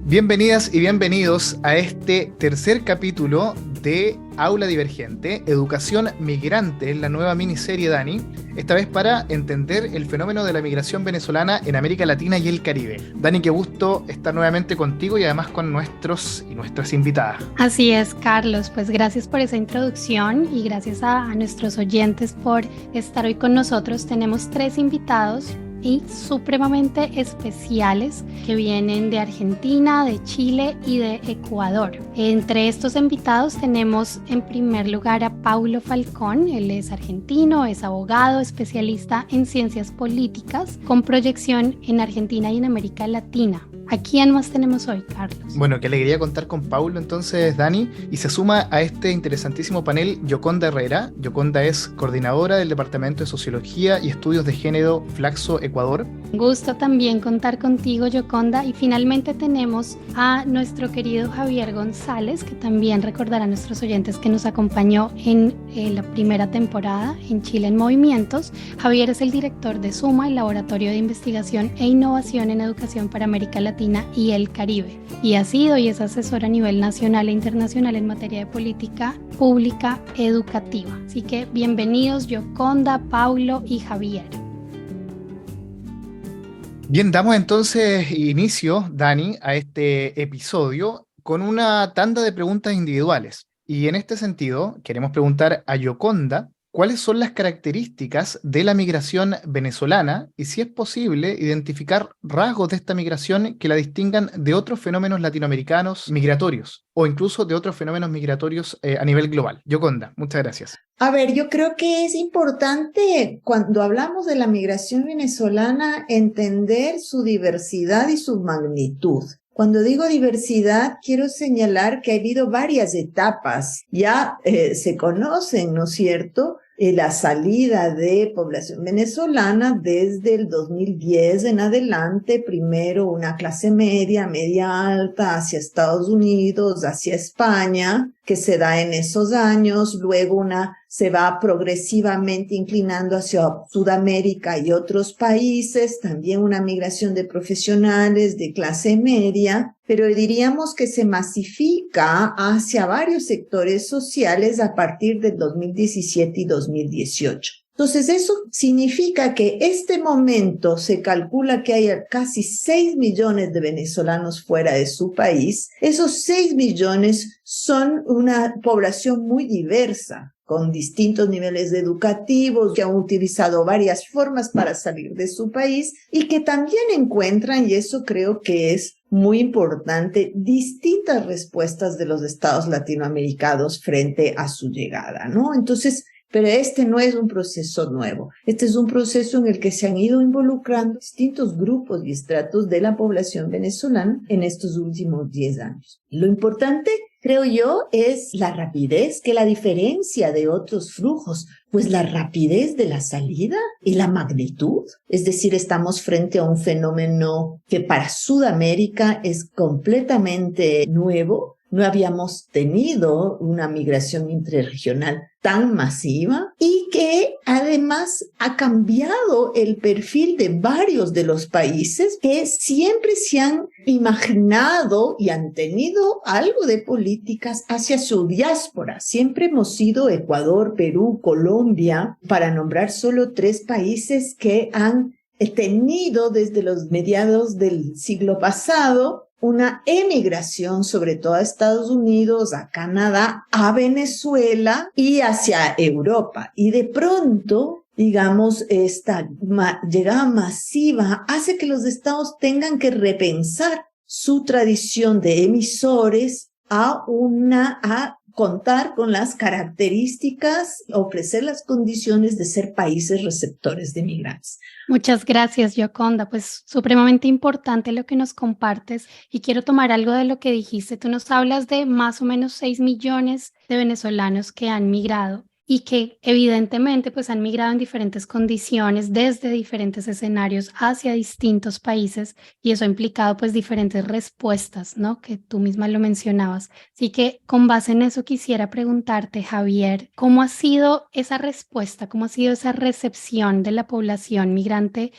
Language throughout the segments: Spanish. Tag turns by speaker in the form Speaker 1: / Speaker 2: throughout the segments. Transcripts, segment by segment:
Speaker 1: Bienvenidas y bienvenidos a este tercer capítulo de Aula Divergente, Educación Migrante, la nueva miniserie, Dani, esta vez para entender el fenómeno de la migración venezolana en América Latina y el Caribe. Dani, qué gusto estar nuevamente contigo y además con nuestros y nuestras invitadas.
Speaker 2: Así es, Carlos, pues gracias por esa introducción y gracias a nuestros oyentes por estar hoy con nosotros. Tenemos 3 invitados y supremamente especiales que vienen de Argentina, de Chile y de Ecuador. Entre estos invitados tenemos en primer lugar a Paulo Falcón. Él es argentino, es abogado, especialista en ciencias políticas con proyección en Argentina y en América Latina. ¿A quién más tenemos hoy, Carlos?
Speaker 1: Bueno, qué alegría contar con Paulo entonces, Dani, y se suma a este interesantísimo panel Yoconda Herrera. Yoconda es coordinadora del Departamento de Sociología y Estudios de Género Flaxo Ecuador.
Speaker 2: Gusto también contar contigo, Yoconda. Y finalmente tenemos a nuestro querido Javier González, que también recordará a nuestros oyentes que nos acompañó en la primera temporada en Chile en Movimientos. Javier es el director de SUMA, el Laboratorio de Investigación e Innovación en Educación para América Latina y el Caribe, y ha sido y es asesor a nivel nacional e internacional en materia de política pública educativa. Así que bienvenidos Yoconda, Paulo y Javier.
Speaker 1: Bien, damos entonces inicio, Dani, a este episodio con una tanda de preguntas individuales. Y en este sentido, queremos preguntar a Yoconda cuáles son las características de la migración venezolana y si es posible identificar rasgos de esta migración que la distingan de otros fenómenos latinoamericanos migratorios o incluso de otros fenómenos migratorios a nivel global. Yoconda, muchas gracias.
Speaker 3: A ver, yo creo que es importante cuando hablamos de la migración venezolana entender su diversidad y su magnitud. Cuando digo diversidad, quiero señalar que ha habido varias etapas. Ya se conocen, ¿no es cierto?, la salida de población venezolana desde el 2010 en adelante, primero una clase media, media alta, hacia Estados Unidos, hacia España, que se da en esos años, luego se va progresivamente inclinando hacia Sudamérica y otros países, también una migración de profesionales de clase media, pero diríamos que se masifica hacia varios sectores sociales a partir del 2017 y 2018. Entonces, eso significa que este momento se calcula que hay casi 6 millones de venezolanos fuera de su país. Esos 6 millones son una población muy diversa, con distintos niveles educativos, que han utilizado varias formas para salir de su país y que también encuentran, y eso creo que es muy importante, distintas respuestas de los estados latinoamericanos frente a su llegada, ¿no? Entonces, pero este no es un proceso nuevo. Este es un proceso en el que se han ido involucrando distintos grupos y estratos de la población venezolana en estos últimos 10 años. Lo importante, creo yo, es la rapidez, que la diferencia de otros flujos, pues la rapidez de la salida y la magnitud. Es decir, estamos frente a un fenómeno que para Sudamérica es completamente nuevo. No habíamos tenido una migración interregional tan masiva y que además ha cambiado el perfil de varios de los países que siempre se han imaginado y han tenido algo de políticas hacia su diáspora. Siempre hemos sido Ecuador, Perú, Colombia, para nombrar solo 3 países que han tenido desde los mediados del siglo pasado una emigración, sobre todo a Estados Unidos, a Canadá, a Venezuela y hacia Europa. Y de pronto, digamos, esta llegada masiva hace que los estados tengan que repensar su tradición de emisores a contar con las características, ofrecer las condiciones de ser países receptores de migrantes.
Speaker 2: Muchas gracias, Yoconda. Pues supremamente importante lo que nos compartes y quiero tomar algo de lo que dijiste. Tú nos hablas de más o menos 6 millones de venezolanos que han migrado y que evidentemente pues han migrado en diferentes condiciones desde diferentes escenarios hacia distintos países y eso ha implicado pues diferentes respuestas, ¿no? Que tú misma lo mencionabas. Así que con base en eso quisiera preguntarte, Javier, ¿cómo ha sido esa respuesta? ¿Cómo ha sido esa recepción de la población migrante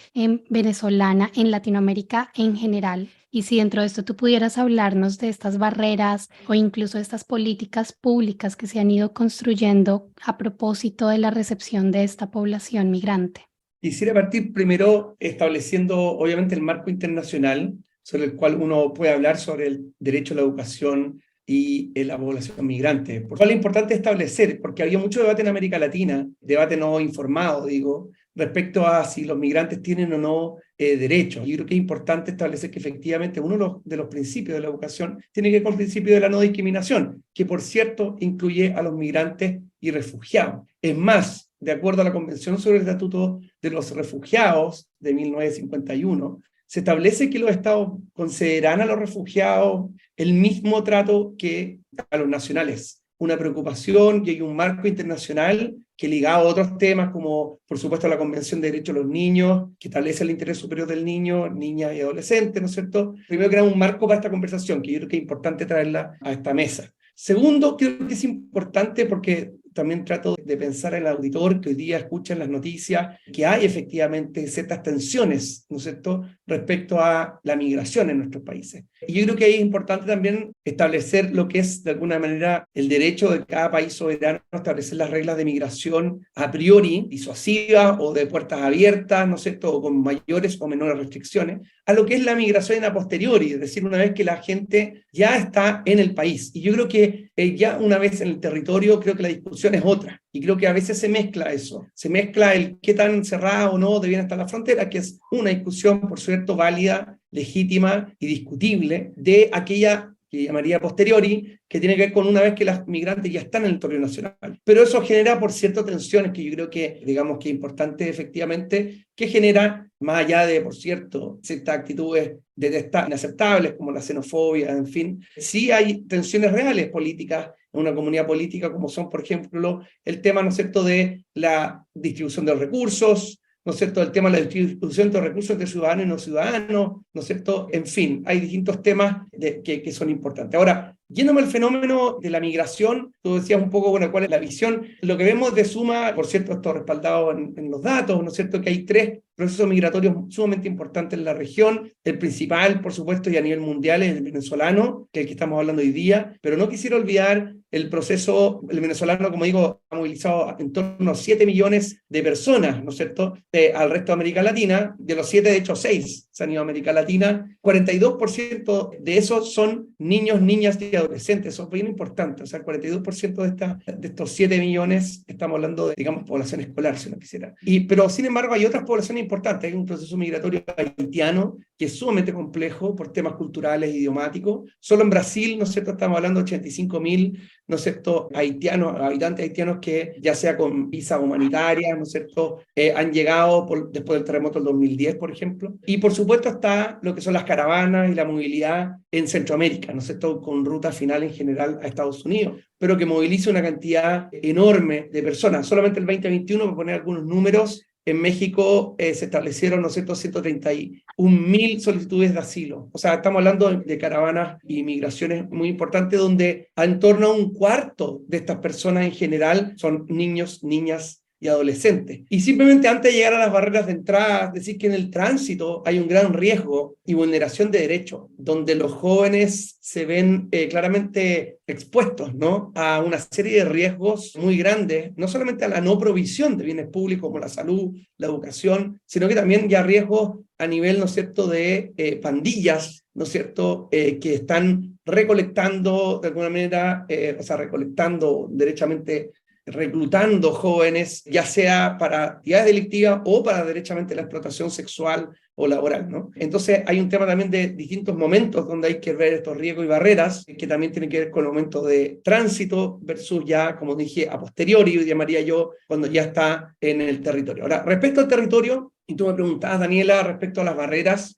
Speaker 2: venezolana en Latinoamérica en general? Y si dentro de esto tú pudieras hablarnos de estas barreras o incluso de estas políticas públicas que se han ido construyendo a propósito de la recepción de esta población migrante.
Speaker 4: Quisiera partir primero estableciendo, obviamente, el marco internacional sobre el cual uno puede hablar sobre el derecho a la educación y la población migrante. Por lo cual es importante establecer, porque había mucho debate en América Latina, debate no informado, digo, respecto a si los migrantes tienen o no derechos. Yo creo que es importante establecer que efectivamente uno de los principios de la educación tiene que ver con el principio de la no discriminación, que por cierto incluye a los migrantes y refugiados. Es más, de acuerdo a la Convención sobre el Estatuto de los Refugiados de 1951, se establece que los estados concederán a los refugiados el mismo trato que a los nacionales. Una preocupación y hay un marco internacional que ligado a otros temas como, por supuesto, la Convención de Derechos de los Niños, que establece el interés superior del niño, niña y adolescente, ¿no es cierto? Primero, crea un marco para esta conversación, que yo creo que es importante traerla a esta mesa. Segundo, creo que es importante porque también trato de pensar en el auditor que hoy día escucha en las noticias que hay efectivamente ciertas tensiones, ¿no es cierto?, respecto a la migración en nuestros países. Y yo creo que ahí es importante también establecer lo que es, de alguna manera, el derecho de cada país soberano a establecer las reglas de migración a priori, disuasivas o de puertas abiertas, ¿no es cierto?, o con mayores o menores restricciones, a lo que es la migración a posteriori, es decir, una vez que la gente ya está en el país. Y yo creo que ya una vez en el territorio, creo que la discusión es otra. Y creo que a veces se mezcla eso. Se mezcla el qué tan cerrada o no debían estar las fronteras, que es una discusión, por cierto, válida, legítima y discutible, de aquella que llamaría posteriori, que tiene que ver con una vez que los migrantes ya están en el territorio nacional. Pero eso genera, por cierto, tensiones que yo creo que, digamos, que es importante efectivamente, que genera, más allá de, por cierto, ciertas actitudes inaceptables, como la xenofobia, en fin, sí hay tensiones reales políticas en una comunidad política, como son, por ejemplo, el tema, ¿no es cierto?, de la distribución de los recursos, ¿no es cierto?, el tema de la distribución de recursos entre ciudadanos y no ciudadanos, ¿no es cierto?, en fin, hay distintos temas que son importantes. Ahora, yéndome al fenómeno de la migración, tú decías un poco, bueno, cuál es la visión. Lo que vemos de suma, por cierto, esto respaldado en los datos, ¿no es cierto?, que hay 3 procesos migratorios sumamente importantes en la región. El principal, por supuesto, y a nivel mundial, es el venezolano, que es el que estamos hablando hoy día, pero no quisiera olvidar el proceso, el venezolano, como digo, ha movilizado en torno a 7 millones de personas, ¿no es cierto?, al resto de América Latina. De los 7, de hecho, 6 se han ido a América Latina. 42% de esos son niños, niñas y adolescentes. Eso es bien importante. O sea, el 42% de estos 7 millones, estamos hablando de, digamos, población escolar, si uno quisiera. Pero, sin embargo, hay otras poblaciones importantes. Hay un proceso migratorio haitiano que es sumamente complejo por temas culturales e idiomáticos. Solo en Brasil, ¿no es cierto?, estamos hablando de 85.000, ¿no es cierto?, habitantes haitianos que, ya sea con visa humanitaria, ¿no es cierto?, han llegado después del terremoto del 2010, por ejemplo. Y, por supuesto, está lo que son las caravanas y la movilidad en Centroamérica, ¿no es cierto?, con ruta final en general a Estados Unidos, pero que moviliza una cantidad enorme de personas. Solamente el 2021, por poner algunos números, en México se establecieron, ¿no es cierto?, 131.000 solicitudes de asilo. O sea, estamos hablando de caravanas y migraciones muy importantes, donde en torno a un cuarto de estas personas en general son niños, niñas y adolescentes. Y simplemente antes de llegar a las barreras de entrada, decir que en el tránsito hay un gran riesgo y vulneración de derechos, donde los jóvenes se ven claramente expuestos, ¿no?, a una serie de riesgos muy grandes, no solamente a la no provisión de bienes públicos como la salud, la educación, sino que también ya riesgos a nivel, ¿no es cierto?, de pandillas, ¿no es cierto?, que están recolectando de alguna manera, recolectando derechamente, reclutando jóvenes, ya sea para actividades delictivas o para derechamente la explotación sexual o laboral, ¿no? Entonces hay un tema también de distintos momentos donde hay que ver estos riesgos y barreras, que también tienen que ver con el momento de tránsito versus ya, como dije, a posteriori, llamaría yo, cuando ya está en el territorio. Ahora, respecto al territorio, y tú me preguntabas, Daniela, respecto a las barreras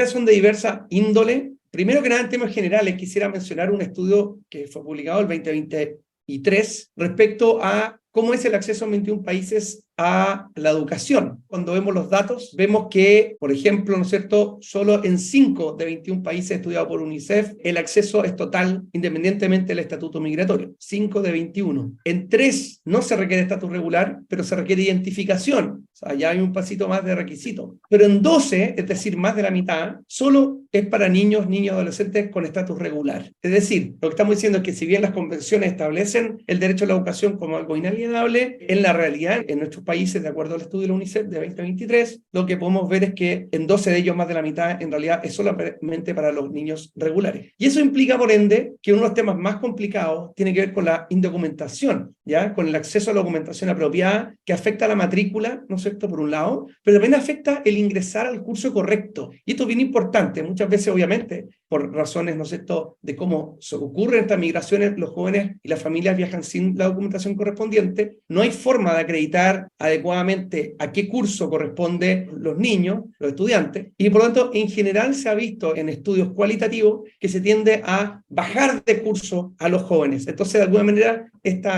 Speaker 4: son de diversa índole. Primero que nada, en temas generales, quisiera mencionar un estudio que fue publicado el 2023 respecto a cómo es el acceso en 21 países a la educación. Cuando vemos los datos, vemos que, por ejemplo, ¿no es cierto?, solo en 5 de 21 países estudiados por UNICEF, el acceso es total independientemente del estatuto migratorio. 5 de 21. En 3 no se requiere estatus regular, pero se requiere identificación. O sea, ya hay un pasito más de requisito. Pero en 12, es decir, más de la mitad, solo es para niños y adolescentes con estatus regular. Es decir, lo que estamos diciendo es que si bien las convenciones establecen el derecho a la educación como algo inalienable, en la realidad, en nuestros países, de acuerdo al estudio de la UNICEF de 2023, lo que podemos ver es que en 12 de ellos, más de la mitad, en realidad es solamente para los niños regulares. Y eso implica, por ende, que uno de los temas más complicados tiene que ver con la indocumentación, ¿ya? Con el acceso a la documentación apropiada, que afecta a la matrícula, ¿no es cierto?, por un lado, pero también afecta el ingresar al curso correcto. Y esto es bien importante. Muchas veces, obviamente, por razones, ¿no es cierto?, de cómo se ocurren estas migraciones, los jóvenes y las familias viajan sin la documentación correspondiente. No hay forma de acreditar adecuadamente a qué curso corresponde los niños, los estudiantes, y por lo tanto, en general se ha visto en estudios cualitativos que se tiende a bajar de curso a los jóvenes. Entonces, de alguna manera, este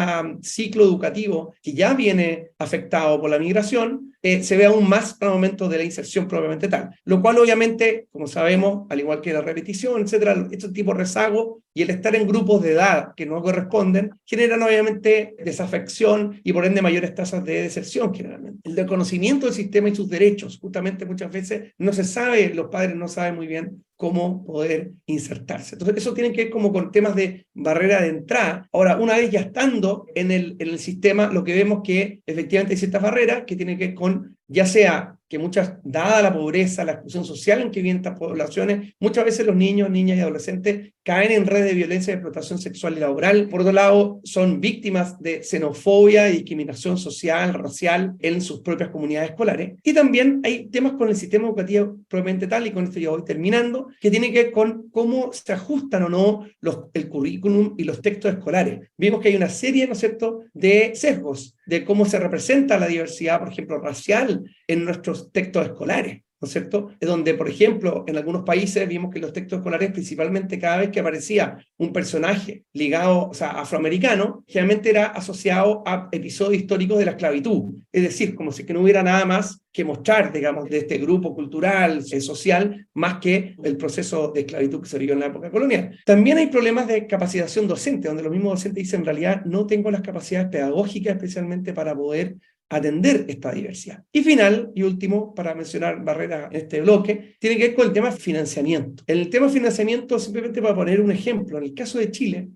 Speaker 4: ciclo educativo que ya viene afectado por la migración, se ve aún más para el momento de la inserción propiamente tal. Lo cual, obviamente, como sabemos, al igual que la repetición, etcétera, este tipo de rezago y el estar en grupos de edad que no corresponden, generan obviamente desafección y por ende mayores tasas de deserción generalmente. El desconocimiento del sistema y sus derechos, justamente muchas veces no se sabe, los padres no saben muy bien cómo poder insertarse. Entonces, eso tiene que ver como con temas de barrera de entrada. Ahora, una vez ya estando en el sistema, lo que vemos que efectivamente hay ciertas barreras que tienen que ver con, ya sea que dada la pobreza, la exclusión social en que viven estas poblaciones, muchas veces los niños, niñas y adolescentes caen en redes de violencia y explotación sexual y laboral. Por otro lado, son víctimas de xenofobia y discriminación social, racial en sus propias comunidades escolares. Y también hay temas con el sistema educativo propiamente tal, y con esto ya voy terminando, que tiene que ver con cómo se ajustan o no el currículum y los textos escolares. Vimos que hay una serie, ¿no es cierto?, de sesgos de cómo se representa la diversidad, por ejemplo, racial en nuestros textos escolares, ¿no es cierto? Es donde, por ejemplo, en algunos países vimos que los textos escolares, principalmente cada vez que aparecía un personaje ligado, o sea, afroamericano, generalmente era asociado a episodios históricos de la esclavitud. Es decir, como si que no hubiera nada más que mostrar, digamos, de este grupo cultural, social, más que el proceso de esclavitud que se vivió en la época colonial. También hay problemas de capacitación docente, donde los mismos docentes dicen, en realidad no tengo las capacidades pedagógicas especialmente para poder atender esta diversidad. Y final, y último, para mencionar barreras en este bloque, tiene que ver con el tema financiamiento. En el tema financiamiento, simplemente para poner un ejemplo, en el caso de Chile,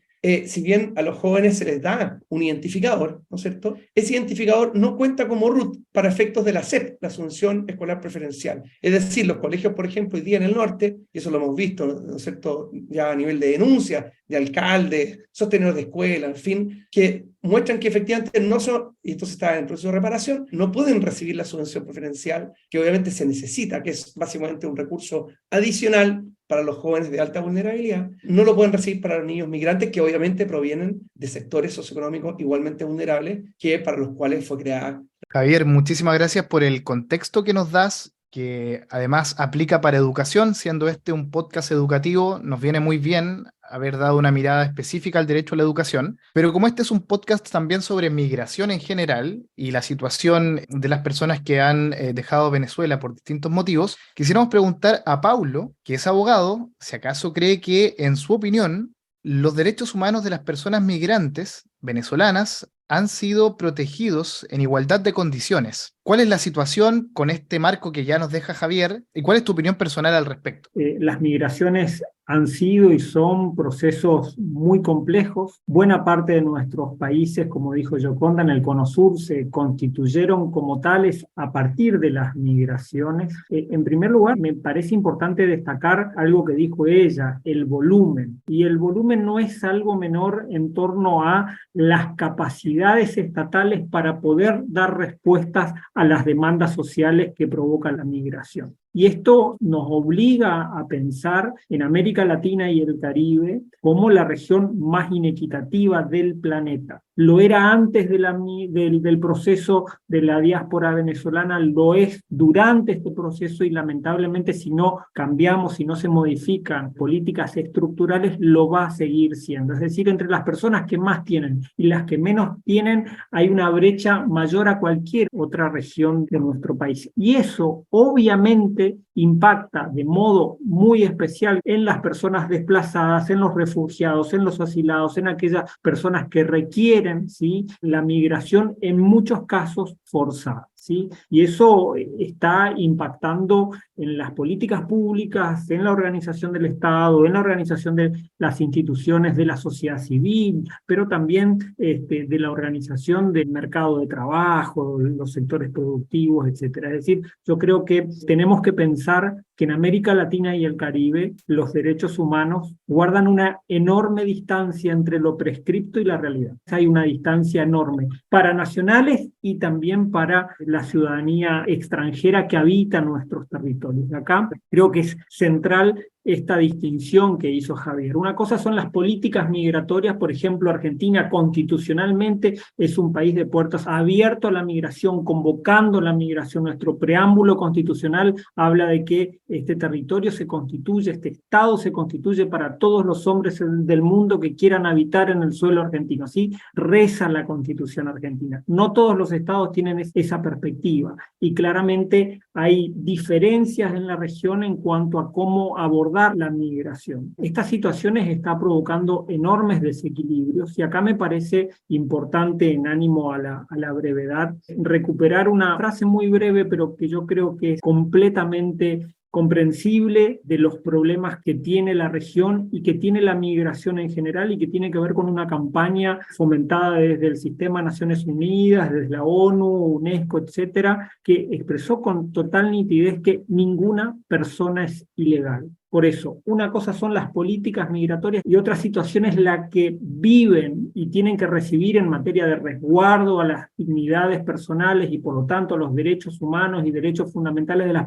Speaker 4: si bien a los jóvenes se les da un identificador, ¿no es cierto?, ese identificador no cuenta como RUT para efectos de la SEP, la Asunción Escolar Preferencial. Es decir, los colegios, por ejemplo, hoy día en el norte, y eso lo hemos visto, ¿no es cierto?, ya a nivel de denuncia, de alcaldes, sostenedores de escuela, en fin, que muestran que efectivamente no son, y esto está en proceso de reparación, no pueden recibir la subvención preferencial que obviamente se necesita, que es básicamente un recurso adicional para los jóvenes de alta vulnerabilidad. No lo pueden recibir para los niños migrantes que obviamente provienen de sectores socioeconómicos igualmente vulnerables que para los cuales fue creada.
Speaker 1: Javier, muchísimas gracias por el contexto que nos das, que además aplica para educación, siendo este un podcast educativo, nos viene muy bien haber dado una mirada específica al derecho a la educación, pero como este es un podcast también sobre migración en general y la situación de las personas que han dejado Venezuela por distintos motivos, quisiéramos preguntar a Paulo, que es abogado, si acaso cree que, en su opinión, los derechos humanos de las personas migrantes venezolanas han sido protegidos en igualdad de condiciones. ¿Cuál es la situación con este marco que ya nos deja Javier y cuál es tu opinión personal al respecto?
Speaker 5: Las migraciones han sido y son procesos muy complejos. Buena parte de nuestros países, como dijo Yoconda, en el Cono Sur se constituyeron como tales a partir de las migraciones. En primer lugar, me parece importante destacar algo que dijo ella, el volumen. Y el volumen no es algo menor en torno a las capacidades estatales para poder dar respuestas a las demandas sociales que provoca la migración. Y esto nos obliga a pensar en América Latina y el Caribe como la región más inequitativa del planeta. Lo era antes del proceso de la diáspora venezolana, lo es durante este proceso y lamentablemente si no cambiamos, si no se modifican políticas estructurales, lo va a seguir siendo. Es decir, entre las personas que más tienen y las que menos tienen, hay una brecha mayor a cualquier otra región de nuestro país. Y eso obviamente impacta de modo muy especial en las personas desplazadas, en los refugiados, en los asilados, en aquellas personas que requieren, ¿sí?, la migración en muchos casos forzada, ¿sí? Y eso está impactando en las políticas públicas, en la organización del Estado, en la organización de las instituciones de la sociedad civil, pero también de la organización del mercado de trabajo, los sectores productivos, etcétera. Es decir, yo creo que tenemos que pensar que en América Latina y el Caribe los derechos humanos guardan una enorme distancia entre lo prescripto y la realidad. Hay una distancia enorme para nacionales y también para la ciudadanía extranjera que habita nuestros territorios. Acá creo que es central esta distinción que hizo Javier. Una cosa son las políticas migratorias, por ejemplo, Argentina constitucionalmente es un país de puertas abierto a la migración, convocando la migración. Nuestro preámbulo constitucional habla de que este territorio se constituye, este Estado se constituye para todos los hombres del mundo que quieran habitar en el suelo argentino. Así reza la Constitución argentina. No todos los estados tienen esa perspectiva y claramente hay diferencias en la región en cuanto a cómo abordar la migración. Esta situación está provocando enormes desequilibrios y acá me parece importante, en ánimo a la brevedad, recuperar una frase muy breve pero que yo creo que es completamente comprensible de los problemas que tiene la región y que tiene la migración en general y que tiene que ver con una campaña fomentada desde el sistema Naciones Unidas, desde la ONU, UNESCO, etcétera, que expresó con total nitidez que ninguna persona es ilegal. Por eso, una cosa son las políticas migratorias y otra situación es la que viven y tienen que recibir en materia de resguardo a las dignidades personales y por lo tanto a los derechos humanos y derechos fundamentales de las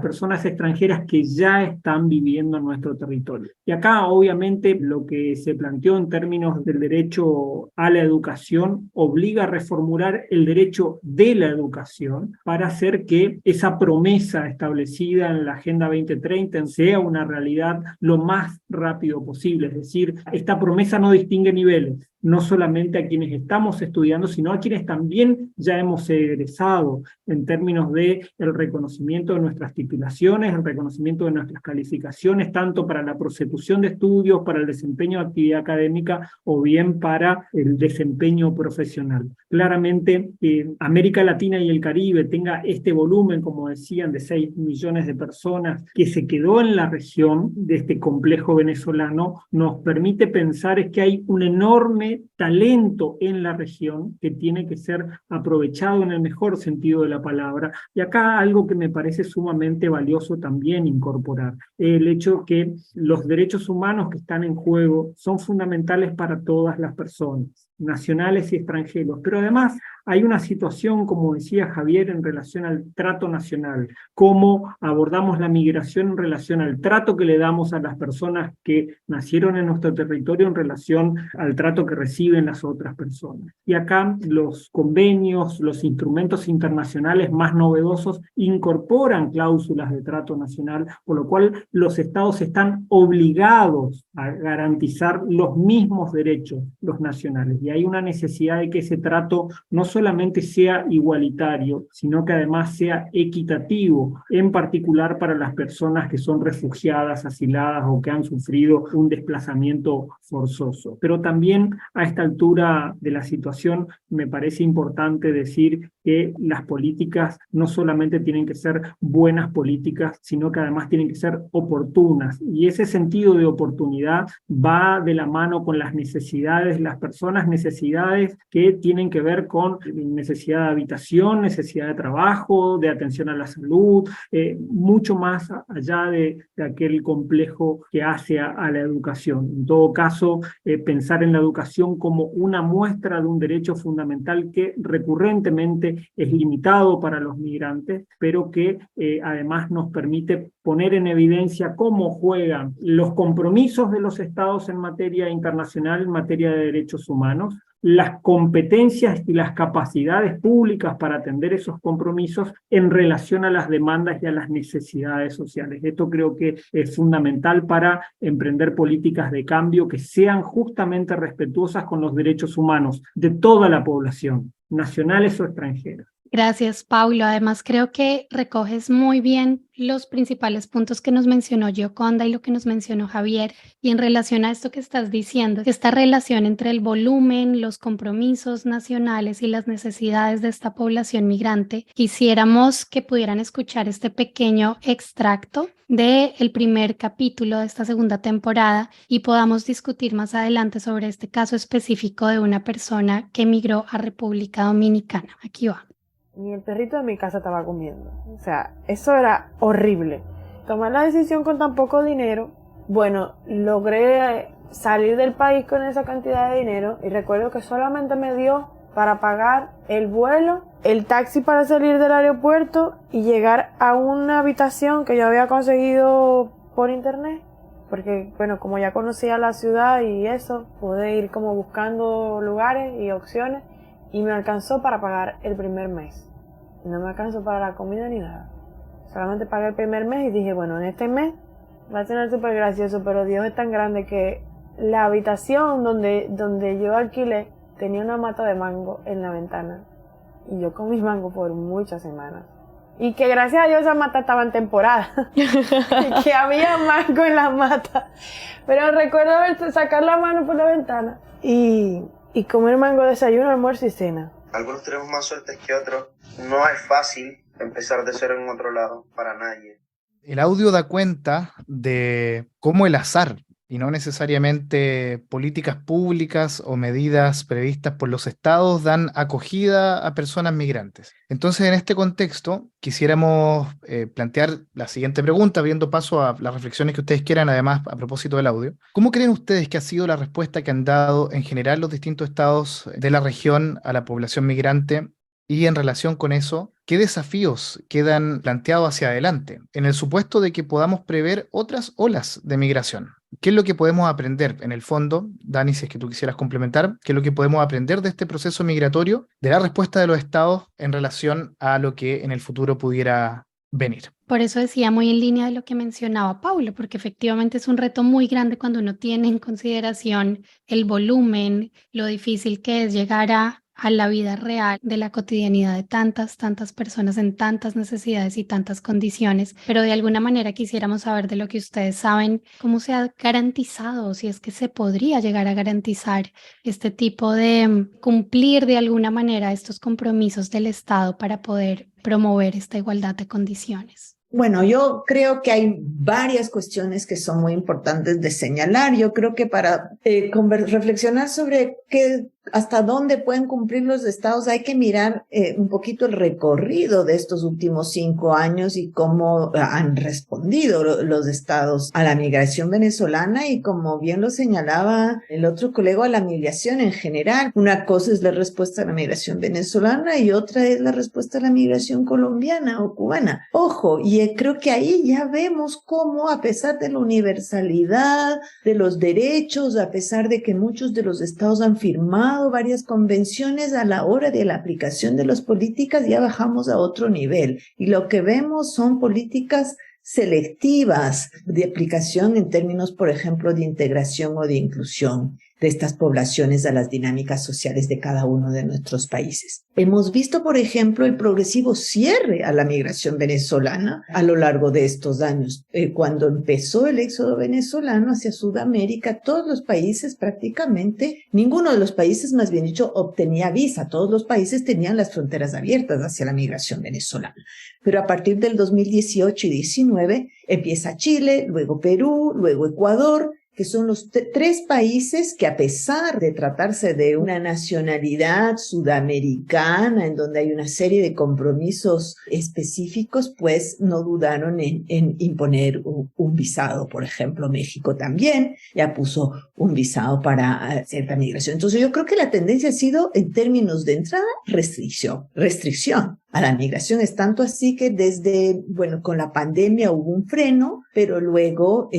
Speaker 5: personas extranjeras que ya están viviendo en nuestro territorio. Y acá obviamente lo que se planteó en términos del derecho a la educación obliga a reformular el derecho de la educación para hacer que esa promesa establecida en la Agenda 2030 sea una realidad lo más rápido posible. Es decir, esta promesa no distingue niveles, no solamente a quienes estamos estudiando, sino a quienes también ya hemos egresado en términos de el reconocimiento de nuestras titulaciones, el reconocimiento de nuestras calificaciones, tanto para la prosecución de estudios, para el desempeño de actividad académica o bien para el desempeño profesional. Claramente, América Latina y el Caribe tenga este volumen, como decían, de 6 millones de personas que se quedó en la región de este complejo venezolano, nos permite pensar es que hay un enorme talento en la región que tiene que ser aprovechado en el mejor sentido de la palabra. Y acá algo que me parece sumamente valioso también incorporar, el hecho que los derechos humanos que están en juego son fundamentales para todas las personas, nacionales y extranjeros, pero además hay una situación, como decía Javier, en relación al trato nacional, cómo abordamos la migración en relación al trato que le damos a las personas que nacieron en nuestro territorio en relación al trato que reciben las otras personas. Y acá los convenios, los instrumentos internacionales más novedosos incorporan cláusulas de trato nacional, por lo cual los estados están obligados a garantizar los mismos derechos, los nacionales. Y hay una necesidad de que ese trato no solamente sea igualitario, sino que además sea equitativo, en particular para las personas que son refugiadas, asiladas o que han sufrido un desplazamiento forzoso. Pero también a esta altura de la situación me parece importante decir que las políticas no solamente tienen que ser buenas políticas, sino que además tienen que ser oportunas. Y ese sentido de oportunidad va de la mano con las necesidades de las personas, necesidades que tienen que ver con necesidad de habitación, necesidad de trabajo, de atención a la salud, mucho más allá de aquel complejo que hace a la educación. En todo caso, pensar en la educación como una muestra de un derecho fundamental que recurrentemente que es limitado para los migrantes, pero que además nos permite poner en evidencia cómo juegan los compromisos de los estados en materia internacional, en materia de derechos humanos, las competencias y las capacidades públicas para atender esos compromisos en relación a las demandas y a las necesidades sociales. Esto creo que es fundamental para emprender políticas de cambio que sean justamente respetuosas con los derechos humanos de toda la población, nacionales o extranjeras.
Speaker 2: Gracias, Paulo. Además, creo que recoges muy bien los principales puntos que nos mencionó Gioconda y lo que nos mencionó Javier. Y en relación a esto que estás diciendo, esta relación entre el volumen, los compromisos nacionales y las necesidades de esta población migrante, quisiéramos que pudieran escuchar este pequeño extracto del primer capítulo de esta segunda temporada y podamos discutir más adelante sobre este caso específico de una persona que emigró a República Dominicana. Aquí va.
Speaker 6: Ni el perrito de mi casa estaba comiendo. O sea, eso era horrible. Tomar la decisión con tan poco dinero. Bueno, logré salir del país con esa cantidad de dinero y recuerdo que solamente me dio para pagar el vuelo, el taxi para salir del aeropuerto y llegar a una habitación que yo había conseguido por internet. Porque, bueno, como ya conocía la ciudad y eso, pude ir como buscando lugares y opciones. Y me alcanzó para pagar el primer mes. No me alcanzó para la comida ni nada. Solamente pagué el primer mes y dije, bueno, en este mes va a ser súper gracioso, pero Dios es tan grande que la habitación donde yo alquilé tenía una mata de mango en la ventana. Y yo comí mango por muchas semanas. Y que gracias a Dios esa mata estaba en temporada. Y que había mango en la mata. Pero recuerdo sacar la mano por la ventana y comer mango, desayuno, almuerzo y cena.
Speaker 7: Algunos tenemos más suerte que otros. No es fácil empezar de cero en otro lado, para nadie.
Speaker 1: El audio da cuenta de cómo el azar, y no necesariamente políticas públicas o medidas previstas por los estados, dan acogida a personas migrantes. Entonces, en este contexto, quisiéramos plantear la siguiente pregunta, abriendo paso a las reflexiones que ustedes quieran, además, a propósito del audio. ¿Cómo creen ustedes que ha sido la respuesta que han dado en general los distintos estados de la región a la población migrante? Y en relación con eso, ¿qué desafíos quedan planteados hacia adelante en el supuesto de que podamos prever otras olas de migración? ¿Qué es lo que podemos aprender en el fondo? Dani, si es que tú quisieras complementar, ¿qué es lo que podemos aprender de este proceso migratorio, de la respuesta de los estados en relación a lo que en el futuro pudiera venir?
Speaker 2: Por eso decía muy en línea de lo que mencionaba Paulo, porque efectivamente es un reto muy grande cuando uno tiene en consideración el volumen, lo difícil que es llegar a la vida real de la cotidianidad de tantas personas en tantas necesidades y tantas condiciones, pero de alguna manera quisiéramos saber de lo que ustedes saben, cómo se ha garantizado, o si es que se podría llegar a garantizar este tipo de cumplir de alguna manera estos compromisos del Estado para poder promover esta igualdad de condiciones.
Speaker 3: Bueno, yo creo que hay varias cuestiones que son muy importantes de señalar. Yo creo que para reflexionar sobre hasta dónde pueden cumplir los estados, hay que mirar un poquito el recorrido de estos últimos 5 años y cómo han respondido los estados a la migración venezolana y, como bien lo señalaba el otro colega, a la migración en general. Una cosa es la respuesta a la migración venezolana y otra es la respuesta a la migración colombiana o cubana. Ojo, y creo que ahí ya vemos cómo, a pesar de la universalidad de los derechos, a pesar de que muchos de los estados han firmado varias convenciones, a la hora de la aplicación de las políticas ya bajamos a otro nivel. Y lo que vemos son políticas selectivas de aplicación en términos, por ejemplo, de integración o de inclusión de estas poblaciones a las dinámicas sociales de cada uno de nuestros países. Hemos visto, por ejemplo, el progresivo cierre a la migración venezolana a lo largo de estos años. Cuando empezó el éxodo venezolano hacia Sudamérica, todos los países prácticamente, ninguno de los países, más bien dicho, obtenía visa. Todos los países tenían las fronteras abiertas hacia la migración venezolana. Pero a partir del 2018 y 19 empieza Chile, luego Perú, luego Ecuador, que son los tres países que, a pesar de tratarse de una nacionalidad sudamericana en donde hay una serie de compromisos específicos, pues no dudaron en imponer un visado. Por ejemplo, México también ya puso un visado para cierta migración. Entonces yo creo que la tendencia ha sido, en términos de entrada, restricción a la migración. Es tanto así que con la pandemia hubo un freno, pero luego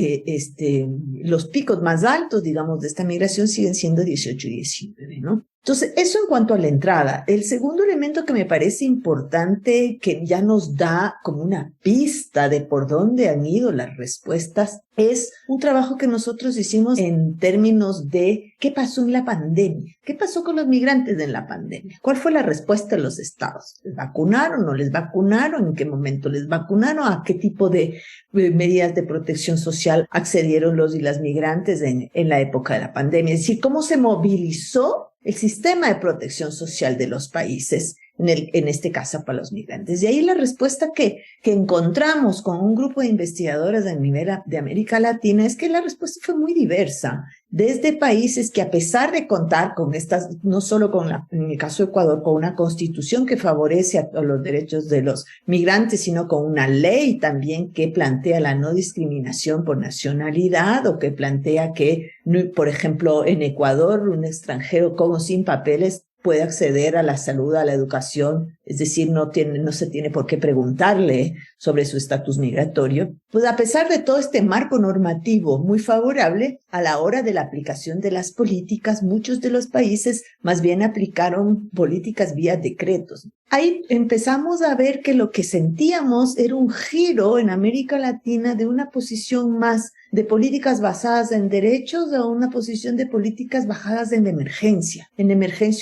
Speaker 3: los picos más altos, digamos, de esta migración siguen siendo 18 y 19, ¿no? Entonces, eso en cuanto a la entrada. El segundo elemento que me parece importante, que ya nos da como una pista de por dónde han ido las respuestas, es un trabajo que nosotros hicimos en términos de qué pasó en la pandemia. ¿Qué pasó con los migrantes en la pandemia? ¿Cuál fue la respuesta de los estados? ¿Les vacunaron? ¿No les vacunaron? ¿En qué momento les vacunaron? ¿A qué tipo de medidas de protección social accedieron los y las migrantes en la época de la pandemia? Es decir, ¿cómo se movilizó el sistema de protección social de los países, en este caso para los migrantes? De ahí la respuesta que encontramos con un grupo de investigadoras a nivel de América Latina es que la respuesta fue muy diversa. Desde países que, a pesar de contar con estas, no solo en el caso de Ecuador, con una constitución que favorece a los derechos de los migrantes, sino con una ley también que plantea la no discriminación por nacionalidad, o que plantea que, por ejemplo, en Ecuador, un extranjero con o sin papeles puede acceder a la salud, a la educación, es decir, no se tiene por qué preguntarle sobre su estatus migratorio. Pues a pesar de todo este marco normativo muy favorable, a la hora de la aplicación de las políticas, muchos de los países más bien aplicaron políticas vía decretos. Ahí empezamos a ver que lo que sentíamos era un giro en América Latina de una posición más de políticas basadas en derechos a una posición de políticas basadas en emergencia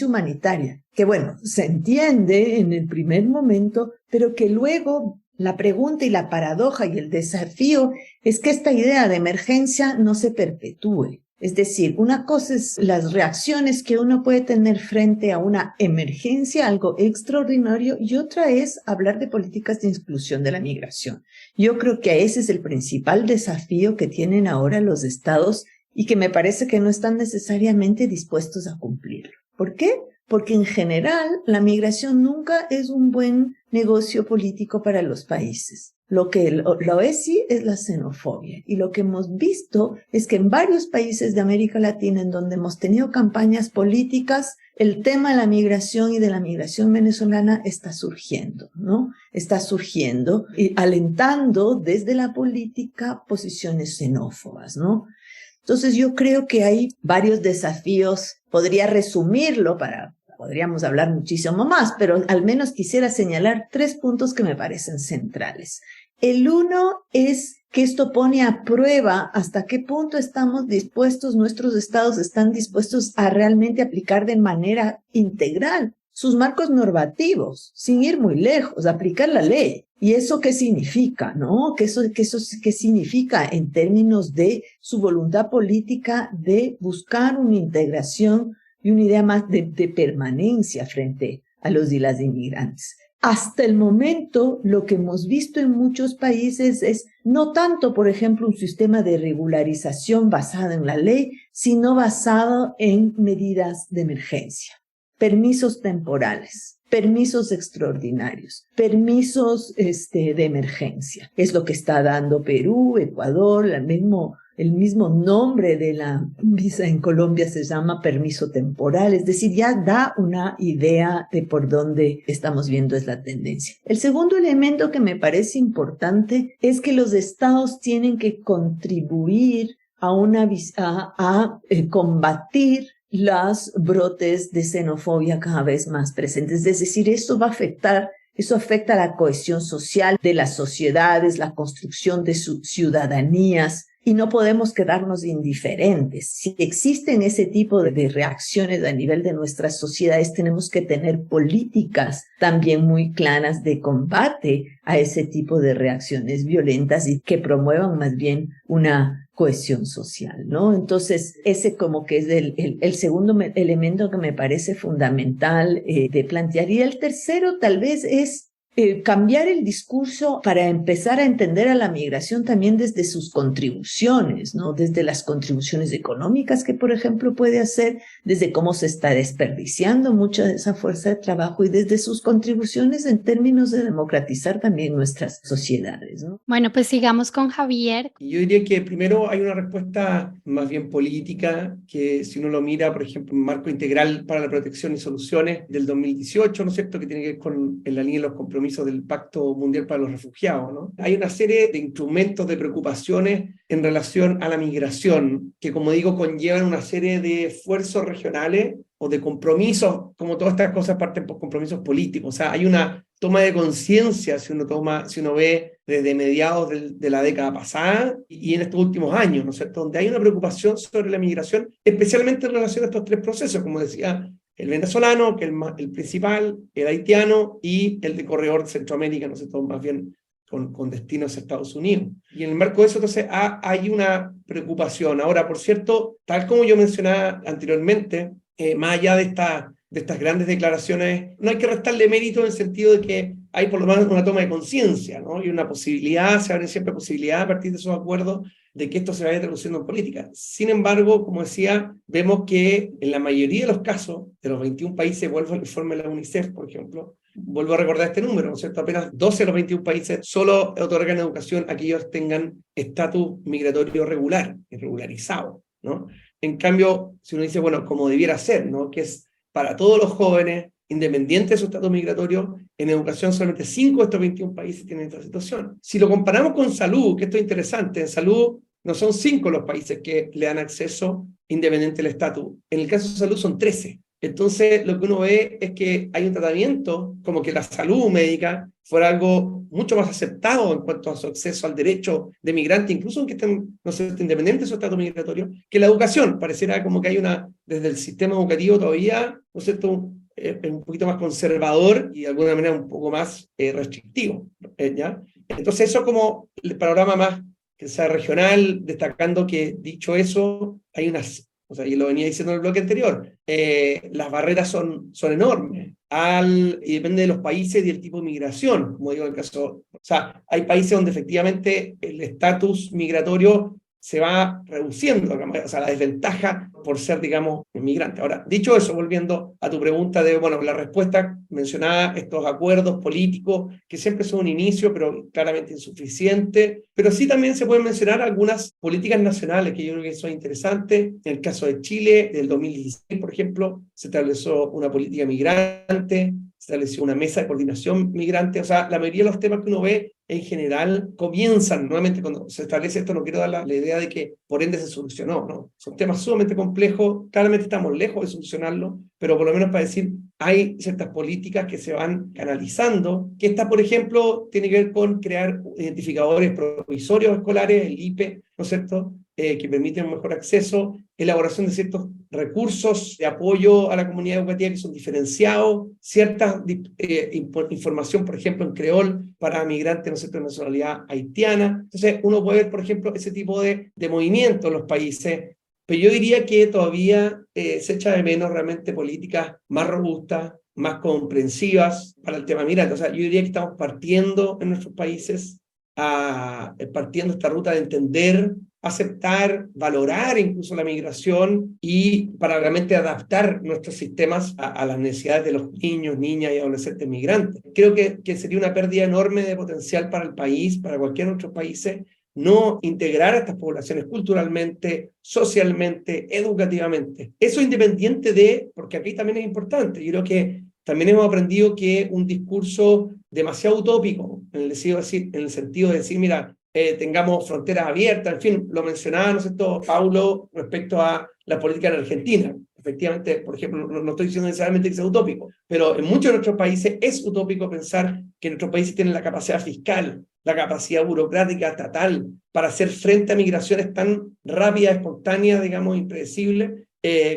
Speaker 3: humanitaria, que bueno, se entiende en el primer momento, pero que luego la pregunta y la paradoja y el desafío es que esta idea de emergencia no se perpetúe. Es decir, una cosa es las reacciones que uno puede tener frente a una emergencia, algo extraordinario, y otra es hablar de políticas de inclusión de la migración. Yo creo que ese es el principal desafío que tienen ahora los estados y que me parece que no están necesariamente dispuestos a cumplirlo. ¿Por qué? Porque en general la migración nunca es un buen negocio político para los países. Lo que lo es sí es la xenofobia. Y lo que hemos visto es que en varios países de América Latina en donde hemos tenido campañas políticas, el tema de la migración y de la migración venezolana está surgiendo, ¿no? Está surgiendo y alentando desde la política posiciones xenófobas, ¿no? Entonces yo creo que hay varios desafíos. Podría resumirlo podríamos hablar muchísimo más, pero al menos quisiera señalar 3 puntos que me parecen centrales. El uno es que esto pone a prueba hasta qué punto nuestros estados están dispuestos a realmente aplicar de manera integral sus marcos normativos, sin ir muy lejos, aplicar la ley. ¿Y eso qué significa, no? ¿Qué significa en términos de su voluntad política de buscar una integración y una idea más de permanencia frente a los y las inmigrantes? Hasta el momento, lo que hemos visto en muchos países es no tanto, por ejemplo, un sistema de regularización basado en la ley, sino basado en medidas de emergencia, permisos temporales, permisos extraordinarios, permisos de emergencia. Es lo que está dando Perú, Ecuador, el mismo nombre de la visa en Colombia se llama permiso temporal, es decir, ya da una idea de por dónde estamos viendo es la tendencia. El segundo elemento que me parece importante es que los estados tienen que contribuir a combatir los brotes de xenofobia cada vez más presentes. Es decir, eso afecta a la cohesión social de las sociedades, la construcción de sus ciudadanías, y no podemos quedarnos indiferentes. Si existen ese tipo de reacciones a nivel de nuestras sociedades, tenemos que tener políticas también muy claras de combate a ese tipo de reacciones violentas y que promuevan más bien una cohesión social, ¿no? Entonces, ese como que es el segundo elemento que me parece fundamental de plantear. Y el tercero tal vez es cambiar el discurso para empezar a entender a la migración también desde sus contribuciones, ¿no? Desde las contribuciones económicas que, por ejemplo, puede hacer, desde cómo se está desperdiciando mucha de esa fuerza de trabajo y desde sus contribuciones en términos de democratizar también nuestras sociedades, ¿no?
Speaker 2: Bueno, pues sigamos con Javier.
Speaker 4: Y yo diría que primero hay una respuesta más bien política, que si uno lo mira, por ejemplo, en Marco Integral para la Protección y Soluciones del 2018, ¿no es cierto?, que tiene que ver con en la línea de los compromisos del Pacto Mundial para los Refugiados, ¿no? Hay una serie de instrumentos, de preocupaciones en relación a la migración, que como digo, conllevan una serie de esfuerzos regionales o de compromisos, como todas estas cosas parten por compromisos políticos. O sea, hay una toma de conciencia, si uno ve desde mediados de la década pasada y en estos últimos años, ¿no es cierto?, donde hay una preocupación sobre la migración, especialmente en relación a estos tres procesos, como decía, el venezolano, que es el principal, el haitiano y el de corredor de Centroamérica, ¿no es cierto?, más bien con destinos a Estados Unidos. Y en el marco de eso, entonces, hay una preocupación. Ahora, por cierto, tal como yo mencionaba anteriormente, más allá de estas grandes declaraciones, no hay que restarle mérito en el sentido de que hay por lo menos una toma de conciencia, ¿no? Y una posibilidad, se abren siempre posibilidades a partir de esos acuerdos de que esto se vaya traduciendo en política. Sin embargo, como decía, vemos que en la mayoría de los casos, de los 21 países, vuelvo al informe de la UNICEF, por ejemplo, vuelvo a recordar este número, ¿no es cierto? Apenas 12 de los 21 países solo otorgan educación a que ellos tengan estatus migratorio regular, regularizado, ¿no? En cambio, si uno dice, bueno, como debiera ser, ¿no?, que es para todos los jóvenes, independiente de su estatus migratorio, en educación solamente 5 de estos 21 países tienen esta situación. Si lo comparamos con salud, que esto es interesante, en salud no son 5 los países que le dan acceso independiente del estatus. En el caso de salud son 13. Entonces, lo que uno ve es que hay un tratamiento, como que la salud médica fuera algo mucho más aceptado en cuanto a su acceso al derecho de migrante, incluso aunque estén, no sé, independientes de su estatus migratorio, que la educación. Pareciera como que hay desde el sistema educativo todavía, ¿no es cierto?, un poquito más conservador y de alguna manera un poco más restrictivo, ¿ya? Entonces eso como el panorama más que sea regional, destacando que, dicho eso, hay unas, o sea, y lo venía diciendo en el bloque anterior, las barreras son enormes, y depende de los países y del tipo de migración, como digo en el caso, o sea, hay países donde efectivamente el estatus migratorio se va reduciendo, o sea, la desventaja por ser, digamos, inmigrante. Ahora, dicho eso, volviendo a tu pregunta de, bueno, la respuesta mencionaba estos acuerdos políticos, que siempre son un inicio, pero claramente insuficiente, pero sí también se pueden mencionar algunas políticas nacionales que yo creo que son interesantes. En el caso de Chile, del 2016, por ejemplo, se estableció una política migrante, se estableció una mesa de coordinación migrante, o sea, la mayoría de los temas que uno ve en general comienzan, nuevamente cuando se establece esto, no quiero dar la idea de que por ende se solucionó, ¿no? Son temas sumamente complejos, claramente estamos lejos de solucionarlo, pero por lo menos para decir, hay ciertas políticas que se van canalizando, que esta, por ejemplo, tiene que ver con crear identificadores provisorios escolares, el IPE, ¿no es cierto?, que permiten un mejor acceso, elaboración de ciertos recursos de apoyo a la comunidad educativa que son diferenciados, cierta información, por ejemplo, en creol para migrantes, ¿no es cierto?, de nacionalidad haitiana. Entonces, uno puede ver, por ejemplo, ese tipo de movimientos en los países, pero yo diría que todavía se echa de menos realmente políticas más robustas, más comprensivas para el tema migrante. O sea, yo diría que estamos partiendo en nuestros países, partiendo esta ruta de entender, aceptar, valorar incluso la migración y para realmente adaptar nuestros sistemas a las necesidades de los niños, niñas y adolescentes migrantes. Creo que sería una pérdida enorme de potencial para el país, para cualquiera de nuestros países, no integrar a estas poblaciones culturalmente, socialmente, educativamente. Eso independiente porque aquí también es importante, yo creo que también hemos aprendido que un discurso demasiado utópico, en el sentido de decir, mira, tengamos fronteras abiertas, en fin, lo mencionaba, ¿no es cierto?, Paulo, respecto a la política en Argentina. Efectivamente, por ejemplo, no estoy diciendo necesariamente que sea utópico, pero en muchos de nuestros países es utópico pensar que nuestros países tienen la capacidad fiscal, la capacidad burocrática estatal para hacer frente a migraciones tan rápidas, espontáneas, digamos, impredecibles,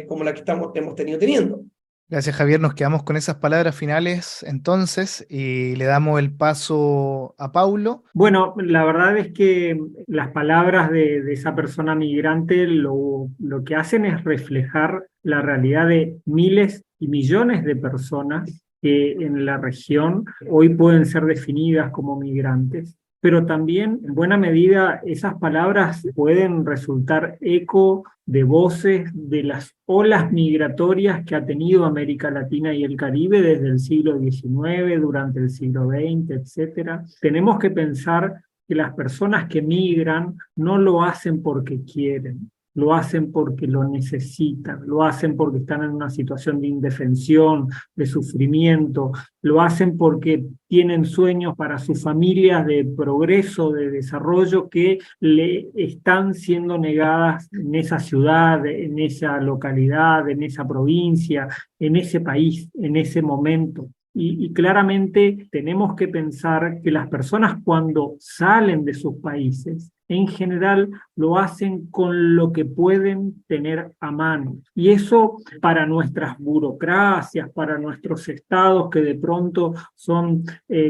Speaker 4: como la que hemos teniendo.
Speaker 1: Gracias, Javier. Nos quedamos con esas palabras finales entonces y le damos el paso a Paulo.
Speaker 5: Bueno, la verdad es que las palabras de esa persona migrante lo que hacen es reflejar la realidad de miles y millones de personas que en la región hoy pueden ser definidas como migrantes. Pero también, en buena medida, esas palabras pueden resultar eco de voces de las olas migratorias que ha tenido América Latina y el Caribe desde el siglo XIX, durante el siglo XX, etc. Tenemos que pensar que las personas que migran no lo hacen porque quieren, lo hacen porque lo necesitan, lo hacen porque están en una situación de indefensión, de sufrimiento, lo hacen porque tienen sueños para sus familias de progreso, de desarrollo, que le están siendo negadas en esa ciudad, en esa localidad, en esa provincia, en ese país, en ese momento. Y claramente tenemos que pensar que las personas cuando salen de sus países, en general lo hacen con lo que pueden tener a mano. Y eso para nuestras burocracias, para nuestros estados que de pronto son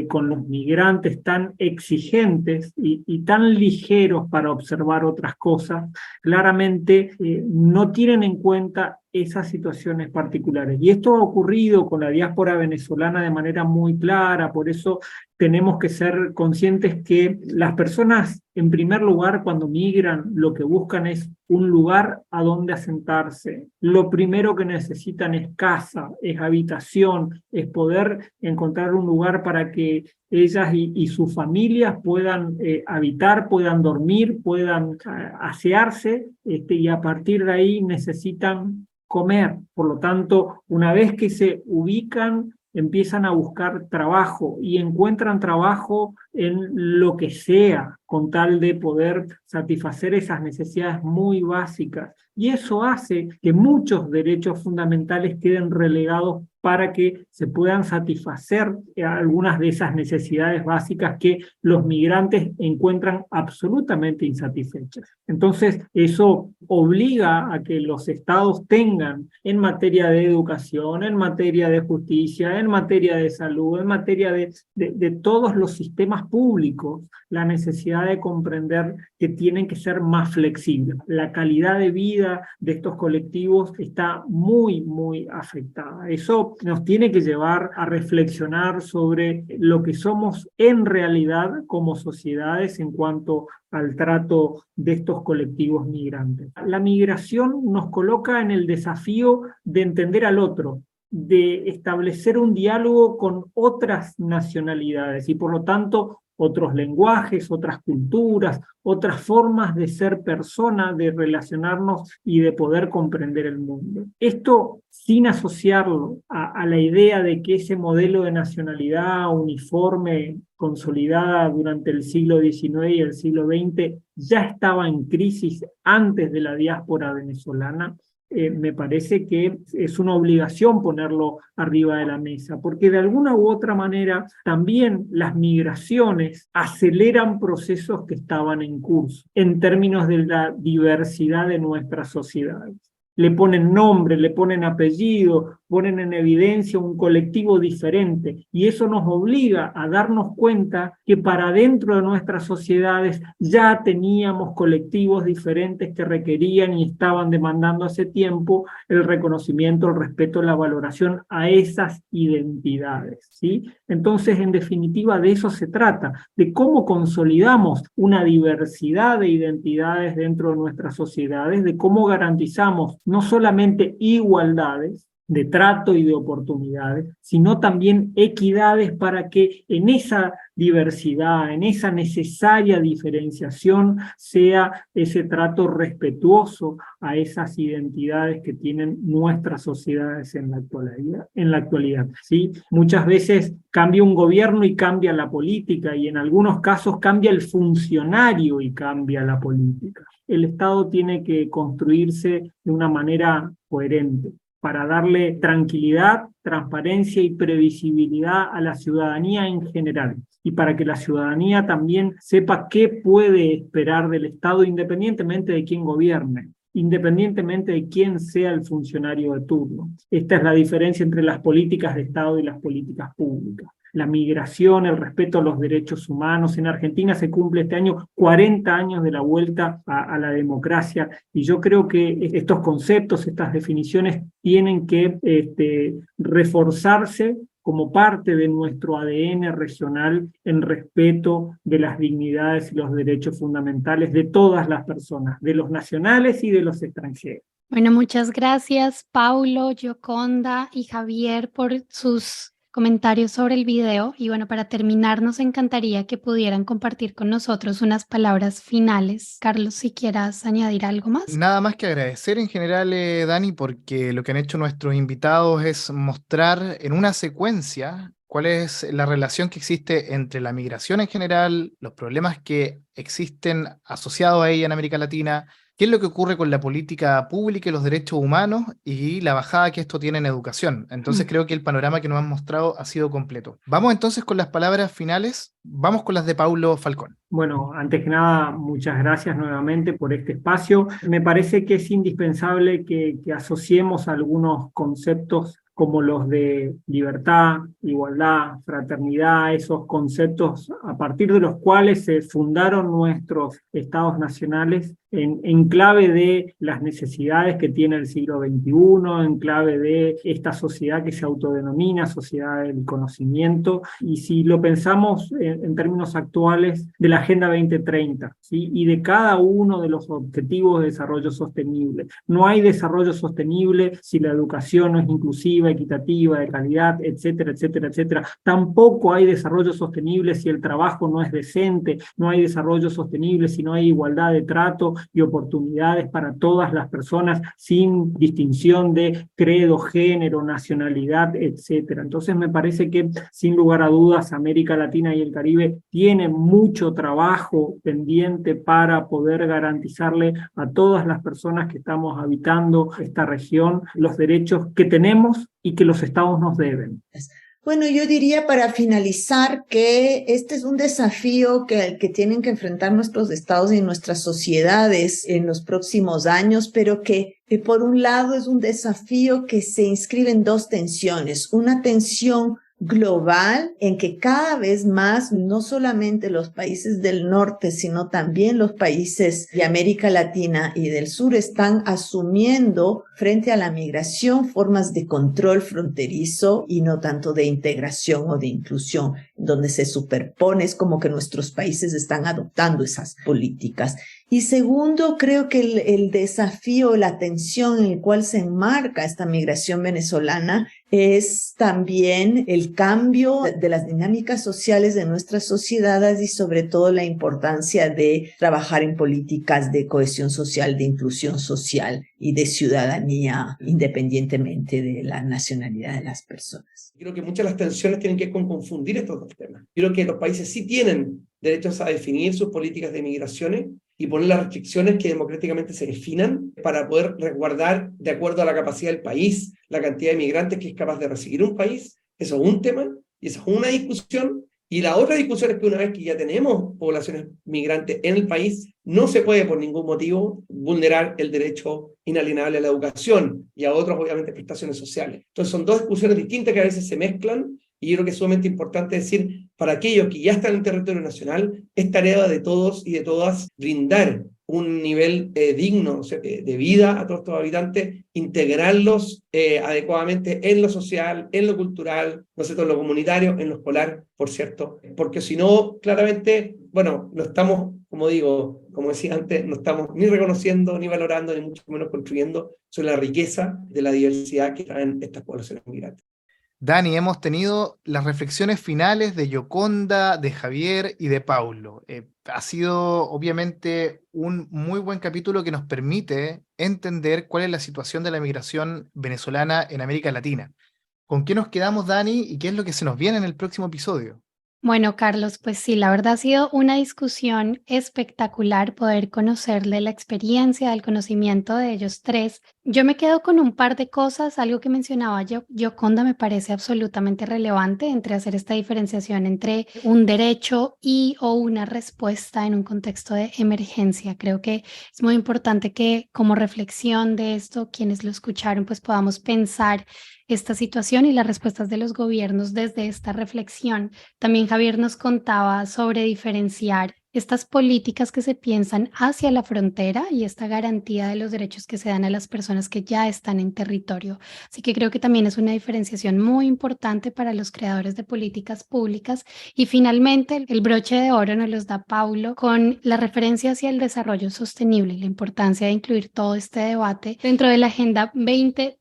Speaker 5: con los migrantes tan exigentes y tan ligeros para observar otras cosas, claramente no tienen en cuenta esas situaciones particulares. Y esto ha ocurrido con la diáspora venezolana de manera muy clara, por eso tenemos que ser conscientes que las personas, en primer lugar, cuando migran, lo que buscan es un lugar a donde asentarse. Lo primero que necesitan es casa, es habitación, es poder encontrar un lugar para que ellas y sus familias puedan habitar, puedan dormir, puedan asearse, y a partir de ahí necesitan comer. Por lo tanto, una vez que se ubican, empiezan a buscar trabajo y encuentran trabajo en lo que sea, con tal de poder satisfacer esas necesidades muy básicas. Y eso hace que muchos derechos fundamentales queden relegados para que se puedan satisfacer algunas de esas necesidades básicas que los migrantes encuentran absolutamente insatisfechas. Entonces, eso obliga a que los estados tengan en materia de educación, en materia de justicia, en materia de salud, en materia de todos los sistemas públicos, la necesidad de comprender que tienen que ser más flexibles. La calidad de vida de estos colectivos está muy, muy afectada. Eso nos tiene que llevar a reflexionar sobre lo que somos en realidad como sociedades en cuanto al trato de estos colectivos migrantes. La migración nos coloca en el desafío de entender al otro, de establecer un diálogo con otras nacionalidades y por lo tanto otros lenguajes, otras culturas, otras formas de ser persona, de relacionarnos y de poder comprender el mundo. Esto sin asociarlo a la idea de que ese modelo de nacionalidad uniforme consolidada durante el siglo XIX y el siglo XX ya estaba en crisis antes de la diáspora venezolana. Me parece que es una obligación ponerlo arriba de la mesa, porque de alguna u otra manera también las migraciones aceleran procesos que estaban en curso en términos de la diversidad de nuestras sociedades. Le ponen nombre, le ponen apellido, ponen en evidencia un colectivo diferente y eso nos obliga a darnos cuenta que para dentro de nuestras sociedades ya teníamos colectivos diferentes que requerían y estaban demandando hace tiempo el reconocimiento, el respeto, la valoración a esas identidades, ¿sí? Entonces, en definitiva, de eso se trata, de cómo consolidamos una diversidad de identidades dentro de nuestras sociedades, de cómo garantizamos no solamente igualdades de trato y de oportunidades, sino también equidades para que en esa diversidad, en esa necesaria diferenciación, sea ese trato respetuoso a esas identidades que tienen nuestras sociedades en la actualidad, ¿sí? Muchas veces cambia un gobierno y cambia la política, y en algunos casos cambia el funcionario y cambia la política. El Estado tiene que construirse de una manera coherente para darle tranquilidad, transparencia y previsibilidad a la ciudadanía en general, y para que la ciudadanía también sepa qué puede esperar del Estado independientemente de quién gobierne, independientemente de quién sea el funcionario de turno. Esta es la diferencia entre las políticas de Estado y las políticas públicas. La migración, el respeto a los derechos humanos. En Argentina se cumple este año 40 años de la vuelta a la democracia, y yo creo que estos conceptos, estas definiciones tienen que reforzarse como parte de nuestro ADN regional en respeto de las dignidades y los derechos fundamentales de todas las personas, de los nacionales y de los extranjeros.
Speaker 2: Bueno, muchas gracias, Paulo, Yoconda y Javier, por sus comentarios sobre el video. Y bueno, para terminar, nos encantaría que pudieran compartir con nosotros unas palabras finales. Carlos, si quieras añadir algo más.
Speaker 1: Nada más que agradecer en general, Dani, porque lo que han hecho nuestros invitados es mostrar en una secuencia cuál es la relación que existe entre la migración en general, los problemas que existen asociados a ella en América Latina, qué es lo que ocurre con la política pública y los derechos humanos y la bajada que esto tiene en educación. Entonces creo que el panorama que nos han mostrado ha sido completo. Vamos entonces con las palabras finales. Vamos con las de Paulo Falcón.
Speaker 5: Bueno, antes que nada, muchas gracias nuevamente por este espacio. Me parece que es indispensable que asociemos algunos conceptos como los de libertad, igualdad, fraternidad, esos conceptos a partir de los cuales se fundaron nuestros estados nacionales en clave de las necesidades que tiene el siglo XXI, en clave de esta sociedad que se autodenomina sociedad del conocimiento, y si lo pensamos en términos actuales de la Agenda 2030, ¿sí? Y de cada uno de los objetivos de desarrollo sostenible. No hay desarrollo sostenible si la educación no es inclusiva, equitativa, de calidad, etcétera, etcétera, etcétera. Tampoco hay desarrollo sostenible si el trabajo no es decente, no hay desarrollo sostenible si no hay igualdad de trato y oportunidades para todas las personas sin distinción de credo, género, nacionalidad, etcétera. Entonces me parece que sin lugar a dudas América Latina y el Caribe tienen mucho trabajo pendiente para poder garantizarle a todas las personas que estamos habitando esta región los derechos que tenemos y que los estados nos deben.
Speaker 3: Bueno, yo diría para finalizar que este es un desafío que tienen que enfrentar nuestros estados y nuestras sociedades en los próximos años, pero que por un lado es un desafío que se inscribe en dos tensiones. Una tensión global en que cada vez más, no solamente los países del norte, sino también los países de América Latina y del sur están asumiendo frente a la migración formas de control fronterizo y no tanto de integración o de inclusión, donde se superpone, es como que nuestros países están adoptando esas políticas. Y segundo, creo que el desafío, la tensión en el cual se enmarca esta migración venezolana es también el cambio de las dinámicas sociales de nuestras sociedades y sobre todo la importancia de trabajar en políticas de cohesión social, de inclusión social y de ciudadanía independientemente de la nacionalidad de las personas.
Speaker 4: Creo que muchas de las tensiones tienen que ver con confundir estos dos temas. Creo que los países sí tienen derechos a definir sus políticas de migraciones y poner las restricciones que democráticamente se definan para poder resguardar, de acuerdo a la capacidad del país, la cantidad de migrantes que es capaz de recibir un país. Eso es un tema y eso es una discusión. Y la otra discusión es que una vez que ya tenemos poblaciones migrantes en el país, no se puede por ningún motivo vulnerar el derecho inalienable a la educación y a otras, obviamente, prestaciones sociales. Entonces son dos discusiones distintas que a veces se mezclan y yo creo que es sumamente importante decir, para aquellos que ya están en el territorio nacional, es tarea de todos y de todas brindar un nivel digno de vida a todos estos habitantes, integrarlos adecuadamente en lo social, en lo cultural, ¿no es cierto?, en lo comunitario, en lo escolar, por cierto, porque si no, claramente, bueno, no estamos, como digo, como decía antes, no estamos ni reconociendo, ni valorando, ni mucho menos construyendo sobre la riqueza de la diversidad que traen estas poblaciones migrantes.
Speaker 1: Dani, hemos tenido las reflexiones finales de Yoconda, de Javier y de Paulo. Ha sido obviamente un muy buen capítulo que nos permite entender cuál es la situación de la migración venezolana en América Latina. ¿Con qué nos quedamos, Dani, y qué es lo que se nos viene en el próximo episodio?
Speaker 2: Bueno, Carlos, pues sí, la verdad ha sido una discusión espectacular poder conocerle la experiencia, el conocimiento de ellos tres. Yo me quedo con un par de cosas, algo que mencionaba Yoconda me parece absolutamente relevante entre hacer esta diferenciación entre un derecho y o una respuesta en un contexto de emergencia. Creo que es muy importante que como reflexión de esto, quienes lo escucharon, pues podamos pensar esta situación y las respuestas de los gobiernos desde esta reflexión. También Javier nos contaba sobre diferenciar estas políticas que se piensan hacia la frontera y esta garantía de los derechos que se dan a las personas que ya están en territorio. Así que creo que también es una diferenciación muy importante para los creadores de políticas públicas. Y finalmente, el broche de oro nos los da Paulo con la referencia hacia el desarrollo sostenible y la importancia de incluir todo este debate dentro de la Agenda 2030.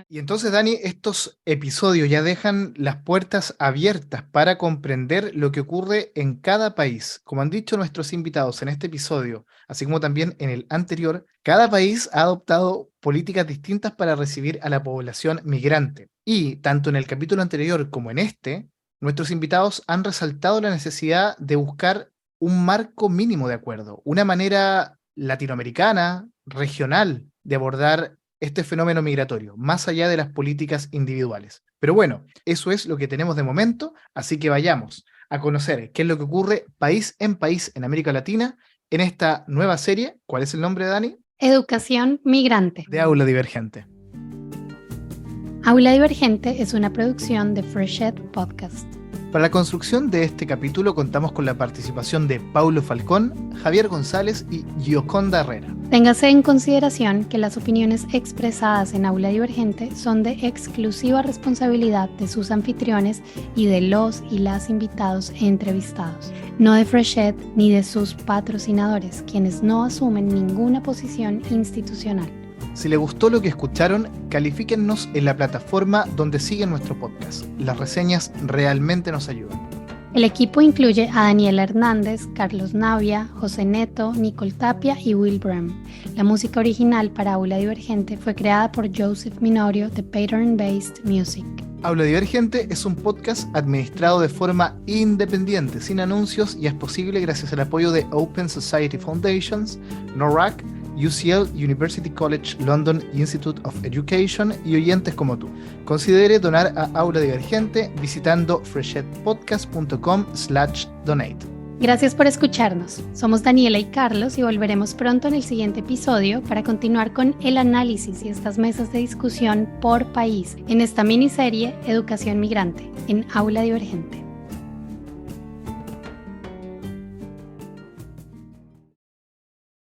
Speaker 1: Y entonces, Dani, estos episodios ya dejan las puertas abiertas para comprender lo que ocurre en cada país. Como han dicho nuestros invitados en este episodio, así como también en el anterior, cada país ha adoptado políticas distintas para recibir a la población migrante. Y tanto en el capítulo anterior como en este, nuestros invitados han resaltado la necesidad de buscar un marco mínimo de acuerdo, una manera latinoamericana, regional, de abordar este fenómeno migratorio, más allá de las políticas individuales. Pero bueno, eso es lo que tenemos de momento, así que vayamos a conocer qué es lo que ocurre país en América Latina en esta nueva serie. ¿Cuál es el nombre, Dani?
Speaker 2: Educación Migrante.
Speaker 1: De Aula Divergente.
Speaker 2: Aula Divergente es una producción de Freshet Podcast.
Speaker 1: Para la construcción de este capítulo contamos con la participación de Paulo Falcón, Javier González y Gioconda Herrera.
Speaker 2: Téngase en consideración que las opiniones expresadas en Aula Divergente son de exclusiva responsabilidad de sus anfitriones y de los y las invitados e entrevistados, no de Freshet ni de sus patrocinadores, quienes no asumen ninguna posición institucional.
Speaker 1: Si les gustó lo que escucharon, califíquennos en la plataforma donde siguen nuestro podcast. Las reseñas realmente nos ayudan.
Speaker 2: El equipo incluye a Daniela Hernández, Carlos Navia, José Neto, Nicole Tapia y Will Brem. La música original para Aula Divergente fue creada por Joseph Minorio de Pattern Based Music.
Speaker 1: Aula Divergente es un podcast administrado de forma independiente, sin anuncios, y es posible gracias al apoyo de Open Society Foundations, NORAC, UCL, University College London Institute of Education y oyentes como tú. Considere donar a Aula Divergente visitando freshetpodcast.com/donate.
Speaker 2: Gracias por escucharnos. Somos Daniela y Carlos y volveremos pronto en el siguiente episodio para continuar con el análisis y estas mesas de discusión por país en esta miniserie Educación Migrante en Aula Divergente.